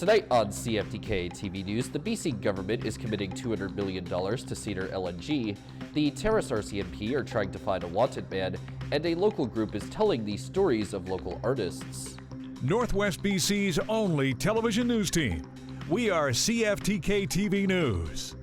Tonight on CFTK-TV News, the BC government is committing $200 million to Cedar LNG, the Terrace RCMP are trying to find a wanted man, and a local group is telling the stories of local artists. Northwest BC's only television news team. We are CFTK-TV News.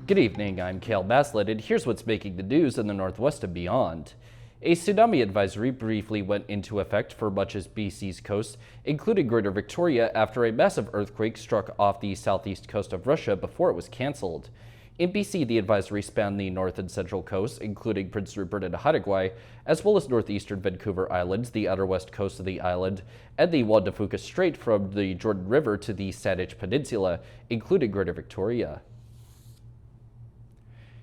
Good evening, I'm Cale Maslin, and here's what's making the news in the Northwest and beyond. A tsunami advisory briefly went into effect for much of BC's coast, including Greater Victoria, after a massive earthquake struck off the southeast coast of Russia before it was cancelled. In BC, the advisory spanned the north and central coasts, including Prince Rupert and Haida, as well as northeastern Vancouver Island, the outer west coast of the island, and the Juan de Fuca Strait from the Jordan River to the Saanich Peninsula, including Greater Victoria.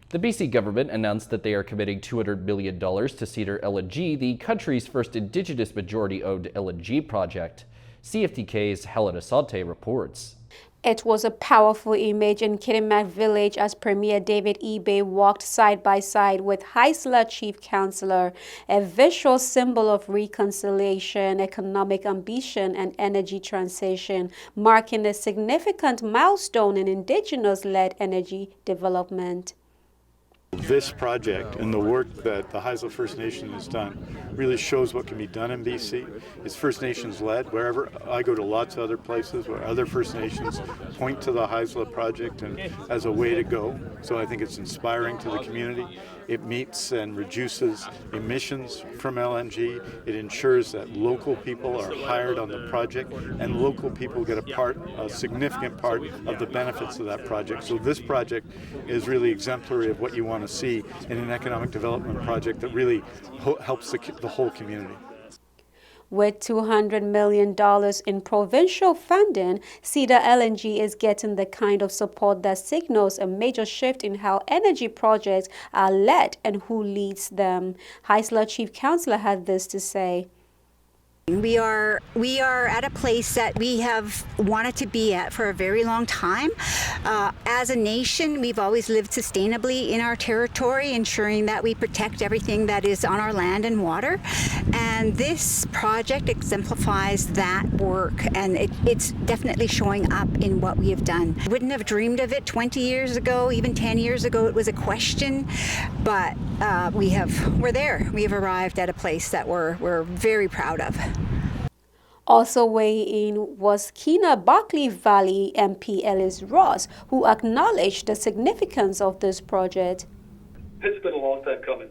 The BC government announced that they are committing $200 million to Cedar LNG, the country's first Indigenous majority-owned LNG project. CFTK's Helen Asante reports. It was a powerful image in Kitimat Village as Premier David Ebe walked side by side with Haisla Chief Councillor, a visual symbol of reconciliation, economic ambition, and energy transition, marking a significant milestone in Indigenous-led energy development. This project and the work that the Haisla First Nation has done really shows what can be done in BC. It's First Nations led. Wherever I go to lots of other places where other First Nations point to the Haisla project and as a way to go. So I think it's inspiring to the community. It meets and reduces emissions from LNG. It ensures that local people are hired on the project and local people get a significant part of the benefits of that project. So this project is really exemplary of what you want to see in an economic development project that really helps the whole community. With $200 million in provincial funding, Cedar LNG is getting the kind of support that signals a major shift in how energy projects are led and who leads them. Haisla Chief Councillor had this to say. We are at a place that we have wanted to be at for a very long time. As a nation, we've always lived sustainably in our territory, ensuring that we protect everything that is on our land and water. And this project exemplifies that work, and it's definitely showing up in what we have done. Wouldn't have dreamed of it 20 years ago, even 10 years ago. It was a question, but we're there. We have arrived at a place that we're very proud of. Also weighing in was Kena-Barkly Valley MP Ellis Ross, who acknowledged the significance of this project. It's been a long time coming.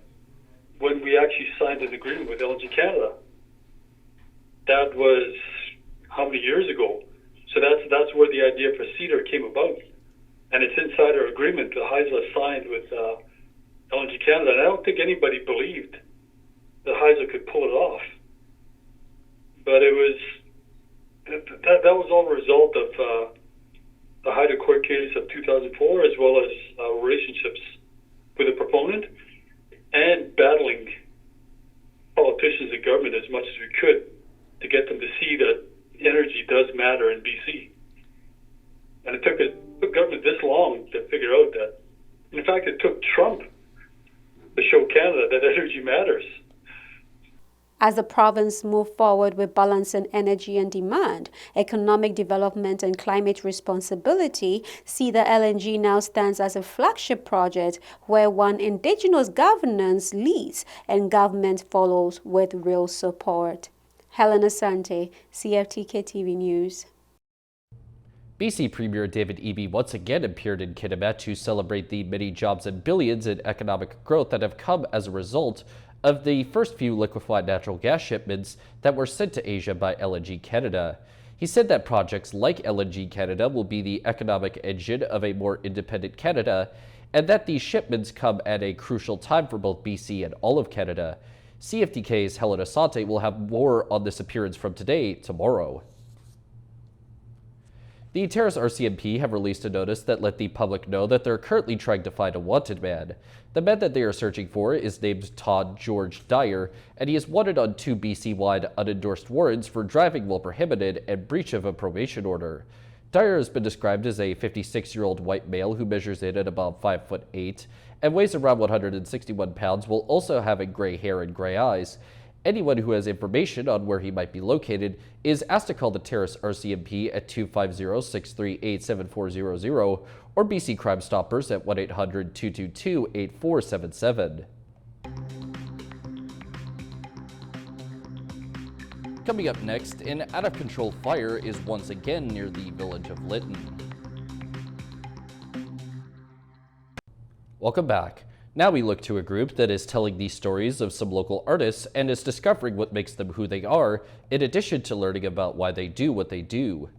When we actually signed an agreement with LNG Canada, that was how many years ago? So that's where the idea for Cedar came about. And it's inside our agreement that Haisla signed with LNG Canada. And I don't think anybody believed that Haisla could pull it off. But it was that was all a result of the Haida court case of 2004, as well as relationships with the proponent and battling politicians and government as much as we could to get them to see that energy does matter in BC. And it took government this long to figure out that. In fact, it took Trump to show Canada that energy matters. As the province moved forward with balancing energy and demand, economic development and climate responsibility, Cedar LNG now stands as a flagship project where one Indigenous governance leads and government follows with real support. Helen Asante, CFTK-TV News. BC Premier David Ebe once again appeared in Kitimat to celebrate the many jobs and billions in economic growth that have come as a result of the first few liquefied natural gas shipments that were sent to Asia by LNG Canada. He said that projects like LNG Canada will be the economic engine of a more independent Canada, and that these shipments come at a crucial time for both BC and all of Canada. CFTK's Helen Asante will have more on this appearance from today tomorrow. The Terrace RCMP have released a notice that let the public know that they're currently trying to find a wanted man. The man that they are searching for is named Todd George Dyer, and he is wanted on 2 BC-wide unendorsed warrants for driving while prohibited and breach of a probation order. Dyer has been described as a 56-year-old white male who measures in at about 5'8" and weighs around 161 pounds while also having gray hair and gray eyes. Anyone who has information on where he might be located is asked to call the Terrace RCMP at 250-638-7400 or BC Crime Stoppers at 1-800-222-8477. Coming up next, an out-of-control fire is once again near the village of Lytton. Welcome back. Now we look to a group that is telling the stories of some local artists and is discovering what makes them who they are, in addition to learning about why they do what they do.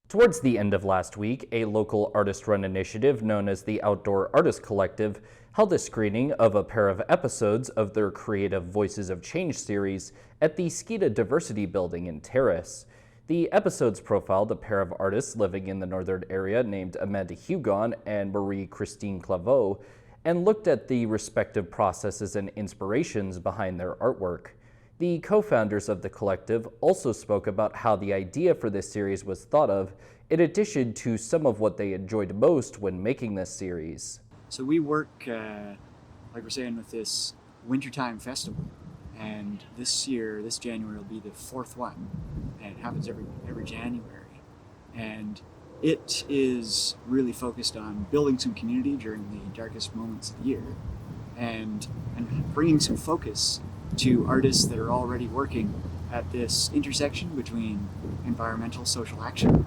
Towards the end of last week, a local artist-run initiative known as the Outdoor Artist Collective held a screening of a pair of episodes of their Creative Voices of Change series at the Skeeta Diversity Building in Terrace. The episodes profiled a pair of artists living in the northern area named Amanda Hugon and Marie-Christine Claveau, and looked at the respective processes and inspirations behind their artwork. The co-founders of the collective also spoke about how the idea for this series was thought of, in addition to some of what they enjoyed most when making this series. So we work, like we're saying, with this wintertime festival, and this year, this January, will be the fourth one, and it happens every January. And it is really focused on building some community during the darkest moments of the year and bringing some focus to artists that are already working at this intersection between environmental social action.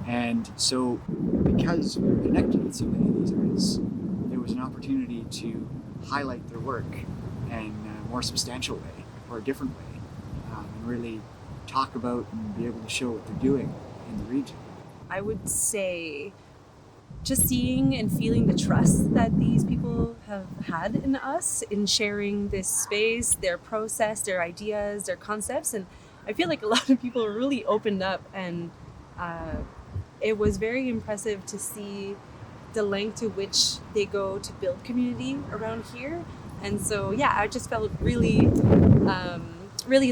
And so because we're connected with so many of these artists, there was an opportunity to highlight their work in a more substantial way or a different way, and really talk about and be able to show what they're doing in the region. I would say just seeing and feeling the trust that these people have had in us in sharing this space, their process, their ideas, their concepts. And I feel like a lot of people really opened up, and it was very impressive to see the length to which they go to build community around here. And so, yeah, I just felt really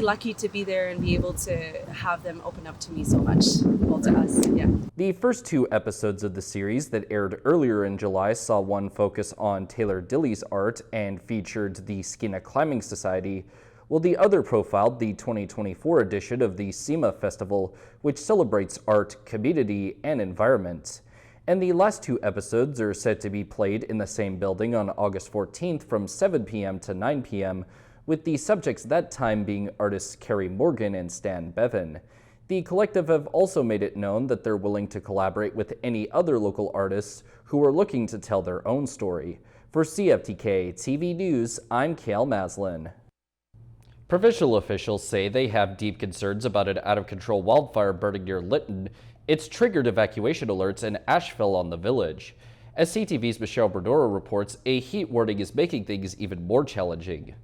lucky to be there and be able to have them open up to me so much, well, to us, yeah. The first two episodes of the series that aired earlier in July saw one focus on Taylor Dilley's art and featured the Skeena Climbing Society, while the other profiled the 2024 edition of the SEMA Festival, which celebrates art, community, and environment. And the last two episodes are set to be played in the same building on August 14th from 7 p.m. to 9 p.m., with the subjects that time being artists Carrie Morgan and Stan Bevan. The collective have also made it known that they're willing to collaborate with any other local artists who are looking to tell their own story. For CFTK-TV News, I'm Cale Maslin. Provincial officials say they have deep concerns about an out-of-control wildfire burning near Lytton. It's triggered evacuation alerts and ash fell on the village. As CTV's Michelle Bernoro reports, a heat warning is making things even more challenging.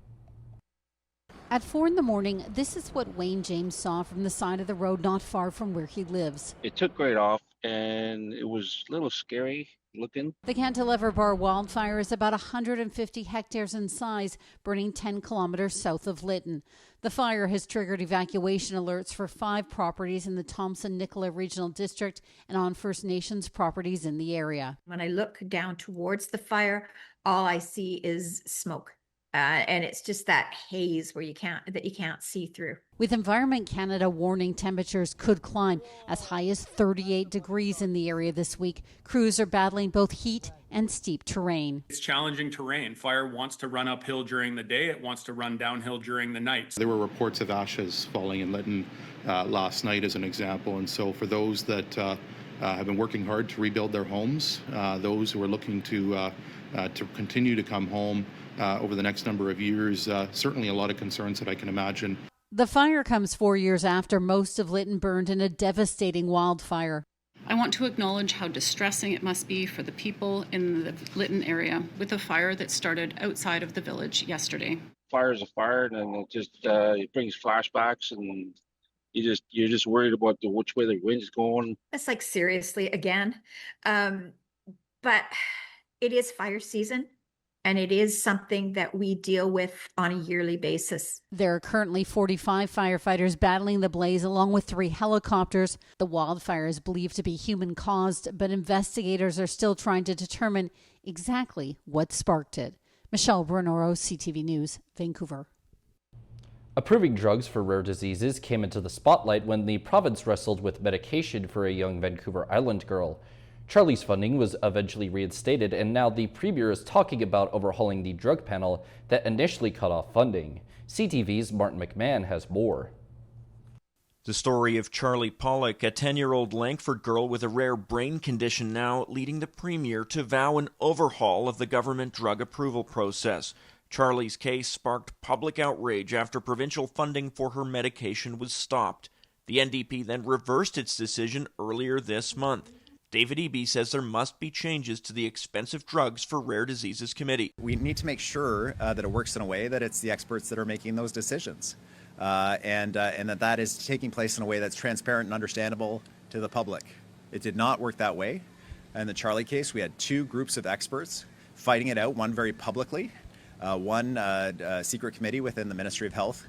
At 4 in the morning, this is what Wayne James saw from the side of the road not far from where he lives. It took right off, and it was a little scary looking. The Cantilever Bar wildfire is about 150 hectares in size, burning 10 kilometers south of Lytton. The fire has triggered evacuation alerts for 5 properties in the Thompson-Nicola Regional District and on First Nations properties in the area. When I look down towards the fire, all I see is smoke. And it's just that haze where you can't see through. With Environment Canada warning temperatures could climb as high as 38 degrees in the area this week, crews are battling both heat and steep terrain. It's challenging terrain. Fire wants to run uphill during the day. It wants to run downhill during the night. There were reports of ashes falling in Lytton last night as an example. And so for those that have been working hard to rebuild their homes, those who are looking to continue to come home over the next number of years, certainly a lot of concerns that I can imagine. The fire comes 4 years after most of Lytton burned in a devastating wildfire. I want to acknowledge how distressing it must be for the people in the Lytton area with a fire that started outside of the village yesterday. Fire is a fire, and it just it brings flashbacks, and you're just worried about which way the wind's going. It's like seriously again, but it is fire season. And it is something that we deal with on a yearly basis. There are currently 45 firefighters battling the blaze along with 3 helicopters. The wildfire is believed to be human-caused, but investigators are still trying to determine exactly what sparked it. Michelle Bernoro, CTV News, Vancouver. Approving drugs for rare diseases came into the spotlight when the province wrestled with medication for a young Vancouver Island girl. Charlie's funding was eventually reinstated, and now the Premier is talking about overhauling the drug panel that initially cut off funding. CTV's Martin McMahon has more. The story of Charlie Pollock, a 10-year-old Langford girl with a rare brain condition, now leading the Premier to vow an overhaul of the government drug approval process. Charlie's case sparked public outrage after provincial funding for her medication was stopped. The NDP then reversed its decision earlier this month. David Eby says there must be changes to the Expensive Drugs for Rare Diseases Committee. We need to make sure that it works in a way that it's the experts that are making those decisions, and that is taking place in a way that's transparent and understandable to the public. It did not work that way. In the Charlie case, we had two groups of experts fighting it out, one very publicly, one secret committee within the Ministry of Health,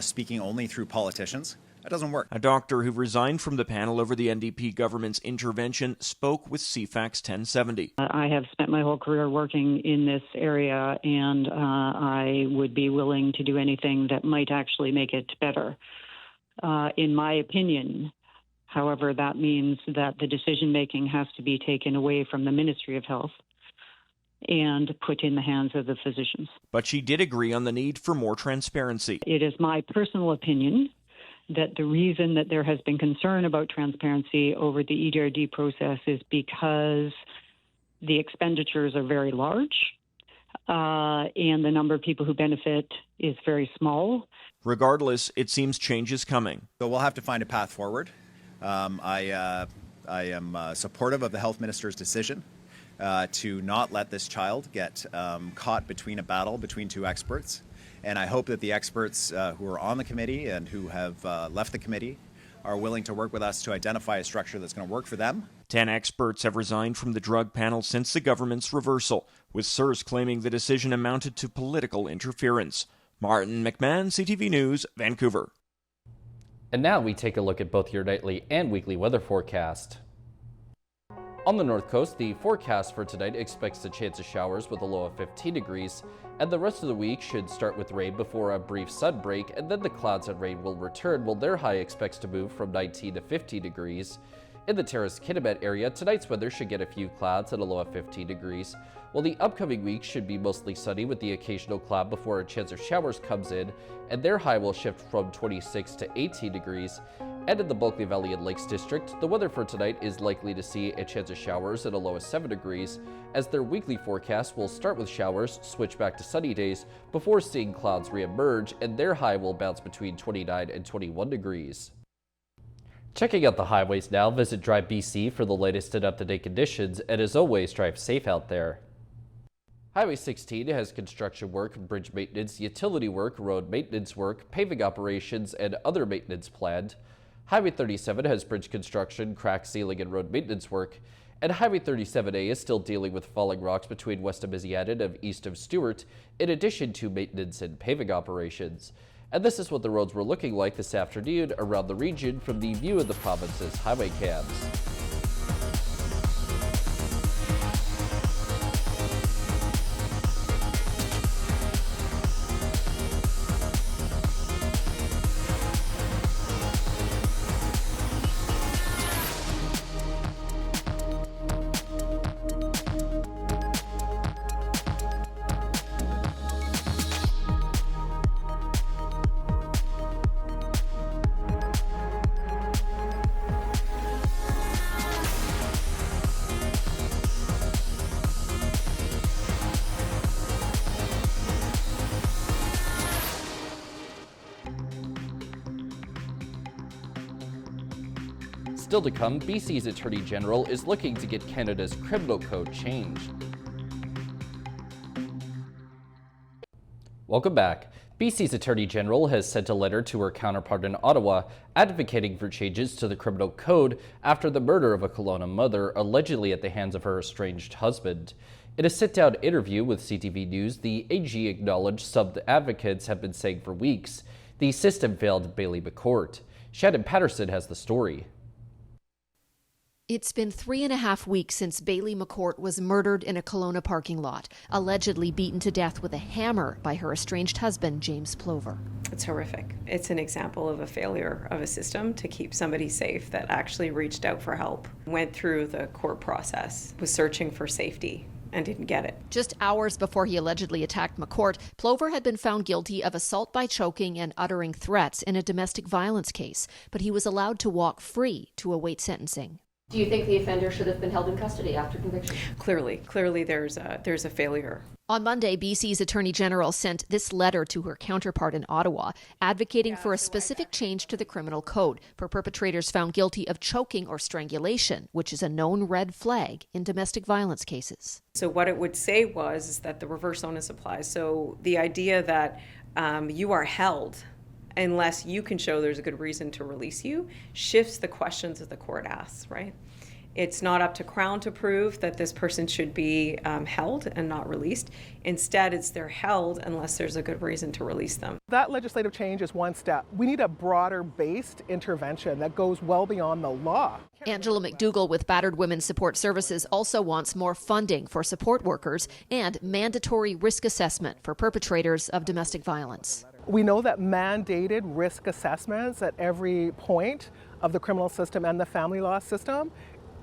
speaking only through politicians. That doesn't work. A doctor who resigned from the panel over the NDP government's intervention spoke with CFAX 1070. I have spent my whole career working in this area, and I would be willing to do anything that might actually make it better. In my opinion, however, that means that the decision-making has to be taken away from the Ministry of Health and put in the hands of the physicians. But she did agree on the need for more transparency. It is my personal opinion that the reason that there has been concern about transparency over the EDRD process is because the expenditures are very large and the number of people who benefit is very small. Regardless, it seems change is coming. So we'll have to find a path forward. I am supportive of the Health Minister's decision to not let this child get caught between a battle between two experts. And I hope that the experts who are on the committee and who have left the committee are willing to work with us to identify a structure that's going to work for them. 10 experts have resigned from the drug panel since the government's reversal, with CSIRS claiming the decision amounted to political interference. Martin McMahon, CTV News, Vancouver. And now we take a look at both your nightly and weekly weather forecast. On the north coast, the forecast for tonight expects a chance of showers with a low of 15 degrees, and the rest of the week should start with rain before a brief sun break, and then the clouds and rain will return while their high expects to move from 19 to 15 degrees. In the Terrace-Kitimat area, tonight's weather should get a few clouds at a low of 15 degrees, while the upcoming week should be mostly sunny with the occasional cloud before a chance of showers comes in, and their high will shift from 26 to 18 degrees. And in the Bulkley Valley and Lakes District, the weather for tonight is likely to see a chance of showers at a low of 7 degrees, as their weekly forecast will start with showers, switch back to sunny days, before seeing clouds re-emerge, and their high will bounce between 29 and 21 degrees. Checking out the highways now, visit Drive BC for the latest and up-to-date conditions, and as always, drive safe out there. Highway 16 has construction work, bridge maintenance, utility work, road maintenance work, paving operations, and other maintenance planned. Highway 37 has bridge construction, crack sealing, and road maintenance work. And Highway 37A is still dealing with falling rocks between west of Misiaden and east of Stewart, in addition to maintenance and paving operations. And this is what the roads were looking like this afternoon around the region from the View of the Province's highway cams. Still to come, BC's Attorney General is looking to get Canada's criminal code changed. Welcome back. BC's Attorney General has sent a letter to her counterpart in Ottawa advocating for changes to the criminal code after the murder of a Kelowna mother allegedly at the hands of her estranged husband. In a sit-down interview with CTV News, the AG acknowledged some advocates have been saying for weeks the system failed Bailey McCourt. Shannon Patterson has the story. It's been 3.5 weeks since Bailey McCourt was murdered in a Kelowna parking lot, allegedly beaten to death with a hammer by her estranged husband, James Plover. It's horrific. It's an example of a failure of a system to keep somebody safe that actually reached out for help, went through the court process, was searching for safety, and didn't get it. Just hours before he allegedly attacked McCourt, Plover had been found guilty of assault by choking and uttering threats in a domestic violence case, but he was allowed to walk free to await sentencing. Do you think the offender should have been held in custody after conviction? Clearly there's a failure. On Monday, BC's Attorney General sent this letter to her counterpart in Ottawa, advocating for a specific change to the criminal code for perpetrators found guilty of choking or strangulation, which is a known red flag in domestic violence cases. So what it would say is that the reverse onus applies. So the idea that you are held unless you can show there's a good reason to release you shifts the questions that the court asks, right? It's not up to Crown to prove that this person should be held and not released. Instead, it's they're held unless there's a good reason to release them. That legislative change is one step. We need a broader-based intervention that goes well beyond the law. Angela McDougall with Battered Women's Support Services also wants more funding for support workers and mandatory risk assessment for perpetrators of domestic violence. We know that mandated risk assessments at every point of the criminal system and the family law system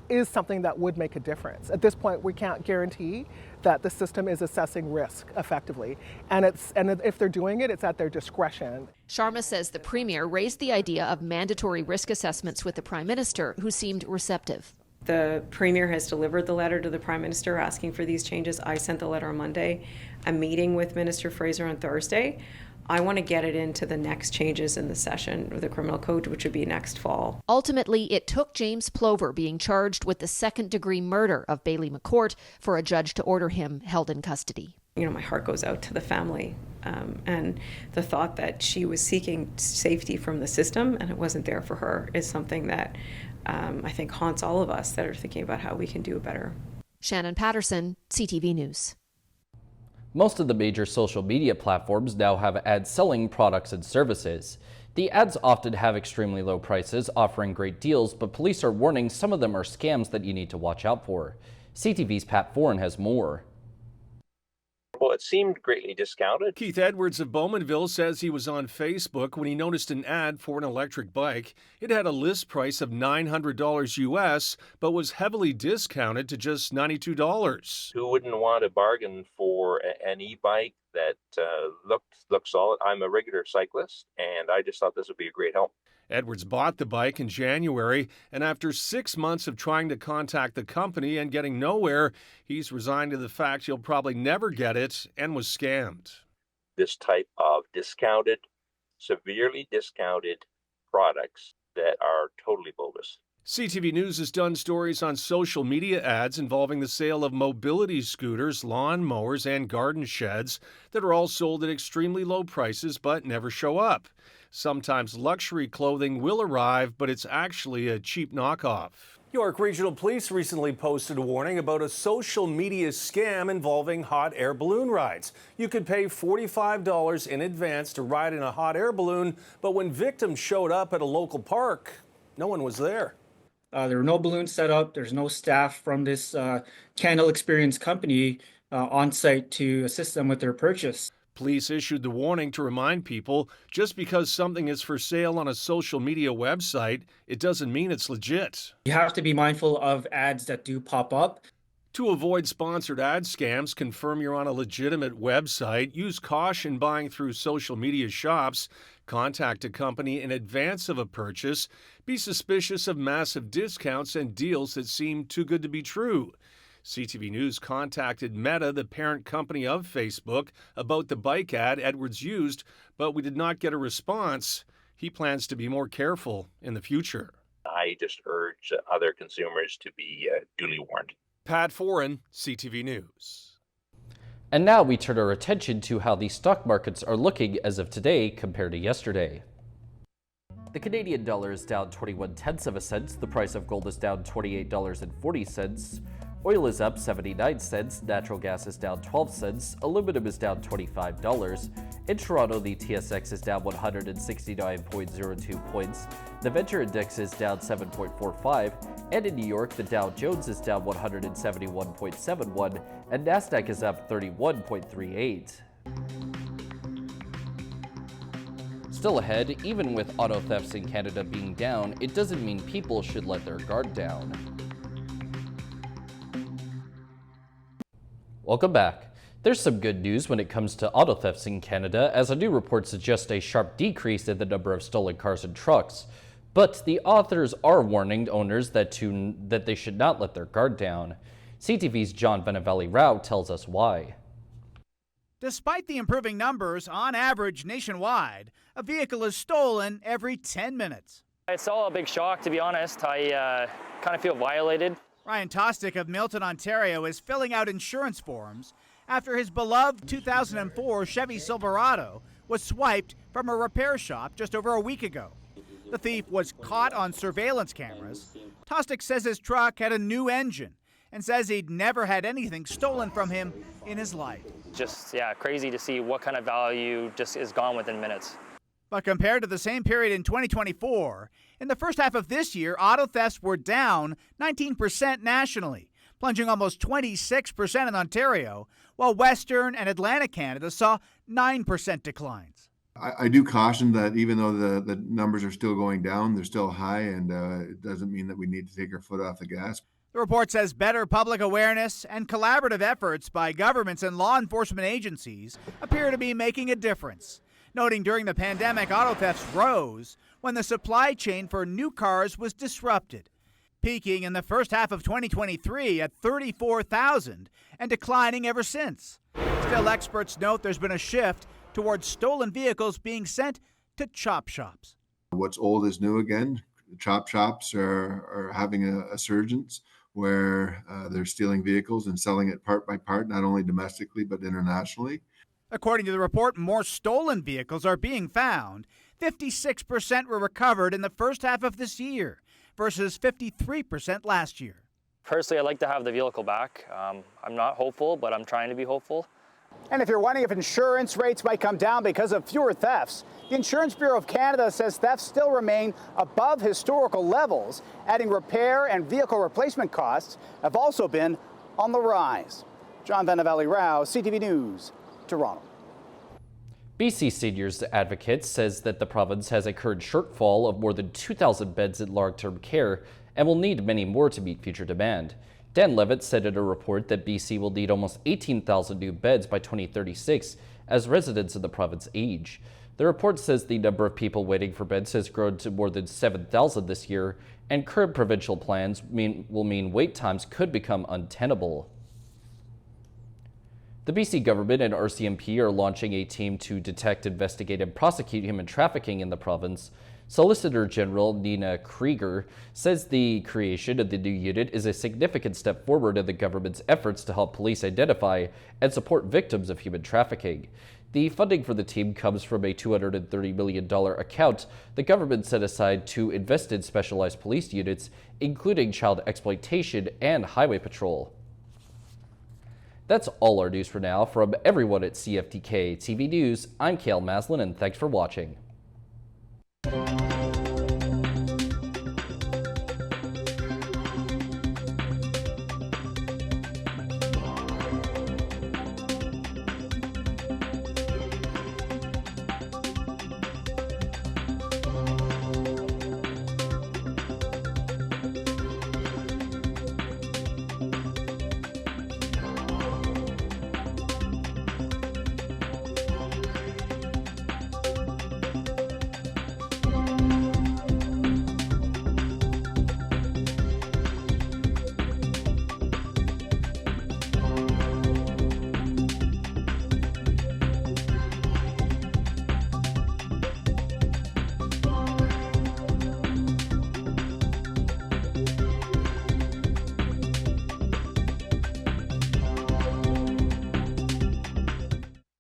is something that would make a difference. At this point, we can't guarantee that the system is assessing risk effectively. And if they're doing it, it's at their discretion. Sharma says the Premier raised the idea of mandatory risk assessments with the Prime Minister, who seemed receptive. The Premier has delivered the letter to the Prime Minister asking for these changes. I sent the letter on Monday. I'm meeting with Minister Fraser on Thursday. I want to get it into the next changes in the session of the criminal code, which would be next fall. Ultimately, it took James Plover being charged with the second-degree murder of Bailey McCourt for a judge to order him held in custody. You know, my heart goes out to the family and the thought that she was seeking safety from the system and it wasn't there for her is something that I think haunts all of us that are thinking about how we can do better. Shannon Patterson, CTV News. Most of the major social media platforms now have ads selling products and services. The ads often have extremely low prices, offering great deals, but police are warning some of them are scams that you need to watch out for. CTV's Pat Foran has more. Well, it seemed greatly discounted. Keith Edwards of Bowmanville says he was on Facebook when he noticed an ad for an electric bike. It had a list price of $900 US, but was heavily discounted to just $92. Who wouldn't want a bargain for an e-bike that looked solid? I'm a regular cyclist, and I just thought this would be a great help. Edwards bought the bike in January, and after 6 months of trying to contact the company and getting nowhere, he's resigned to the fact he'll probably never get it and was scammed. This type of discounted, severely discounted products that are totally bogus. CTV News has done stories on social media ads involving the sale of mobility scooters, lawn mowers, and garden sheds that are all sold at extremely low prices but never show up. Sometimes luxury clothing will arrive, but it's actually a cheap knockoff. York Regional Police recently posted a warning about a social media scam involving hot air balloon rides. You could pay $45 in advance to ride in a hot air balloon, but when victims showed up at a local park, no one was there. There were no balloons set up. There's no staff from this Candle Experience company on site to assist them with their purchase. Police issued the warning to remind people just because something is for sale on a social media website, it doesn't mean it's legit. You have to be mindful of ads that do pop up. To avoid sponsored ad scams, confirm you're on a legitimate website, use caution buying through social media shops, contact a company in advance of a purchase, be suspicious of massive discounts and deals that seem too good to be true. CTV News contacted Meta, the parent company of Facebook, about the bike ad Edwards used, but we did not get a response. He plans to be more careful in the future. I just urge other consumers to be duly warned. Pat Foran, CTV News. And now we turn our attention to how the stock markets are looking as of today compared to yesterday. The Canadian dollar is down 21/10 of a cent. The price of gold is down $28.40. Oil is up 79 cents, natural gas is down 12 cents, aluminum is down $25. In Toronto, the TSX is down 169.02 points, the Venture Index is down 7.45, and in New York, the Dow Jones is down 171.71, and NASDAQ is up 31.38. Still ahead, even with auto thefts in Canada being down, it doesn't mean people should let their guard down. Welcome back. There's some good news when it comes to auto thefts in Canada, as a new report suggests a sharp decrease in the number of stolen cars and trucks. But the authors are warning owners that they should not let their guard down. CTV's John Vanavalli-Rao tells us why. Despite the improving numbers, on average nationwide, a vehicle is stolen every 10 minutes. It's all a big shock, to be honest. I kind of feel violated. Ryan Tostick of Milton, Ontario is filling out insurance forms after his beloved 2004 Chevy Silverado was swiped from a repair shop just over a week ago. The thief was caught on surveillance cameras. Tostick says his truck had a new engine and says he'd never had anything stolen from him in his life. Just, crazy to see what kind of value just is gone within minutes. But compared to the same period in 2024, in the first half of this year, auto thefts were down 19% nationally, plunging almost 26% in Ontario, while Western and Atlantic Canada saw 9% declines. I do caution that even though the numbers are still going down, they're still high, and it doesn't mean that we need to take our foot off the gas. The report says better public awareness and collaborative efforts by governments and law enforcement agencies appear to be making a difference, noting during the pandemic auto thefts rose when the supply chain for new cars was disrupted, peaking in the first half of 2023 at 34,000 and declining ever since. Still, experts note there's been a shift towards stolen vehicles being sent to chop shops. What's old is new again. Chop shops are having a surgence where they're stealing vehicles and selling it part by part, not only domestically but internationally. According to the report, more stolen vehicles are being found. 56% were recovered in the first half of this year versus 53% last year. Personally, I'd like to have the vehicle back. I'm not hopeful, but I'm trying to be hopeful. And if you're wondering if insurance rates might come down because of fewer thefts, the Insurance Bureau of Canada says thefts still remain above historical levels, adding repair and vehicle replacement costs have also been on the rise. John Vanavalli-Rao, CTV News, Toronto. BC Seniors Advocate says that the province has a current shortfall of more than 2,000 beds in long-term care and will need many more to meet future demand. Dan Levitt said in a report that BC will need almost 18,000 new beds by 2036 as residents in the province age. The report says the number of people waiting for beds has grown to more than 7,000 this year, and current provincial plans will mean wait times could become untenable. The BC government and RCMP are launching a team to detect, investigate, and prosecute human trafficking in the province. Solicitor General Nina Krieger says the creation of the new unit is a significant step forward in the government's efforts to help police identify and support victims of human trafficking. The funding for the team comes from a $230 million account the government set aside to invest in specialized police units, including child exploitation and highway patrol. That's all our news for now. From everyone at CFTK-TV News, I'm Cale Maslin, and thanks for watching.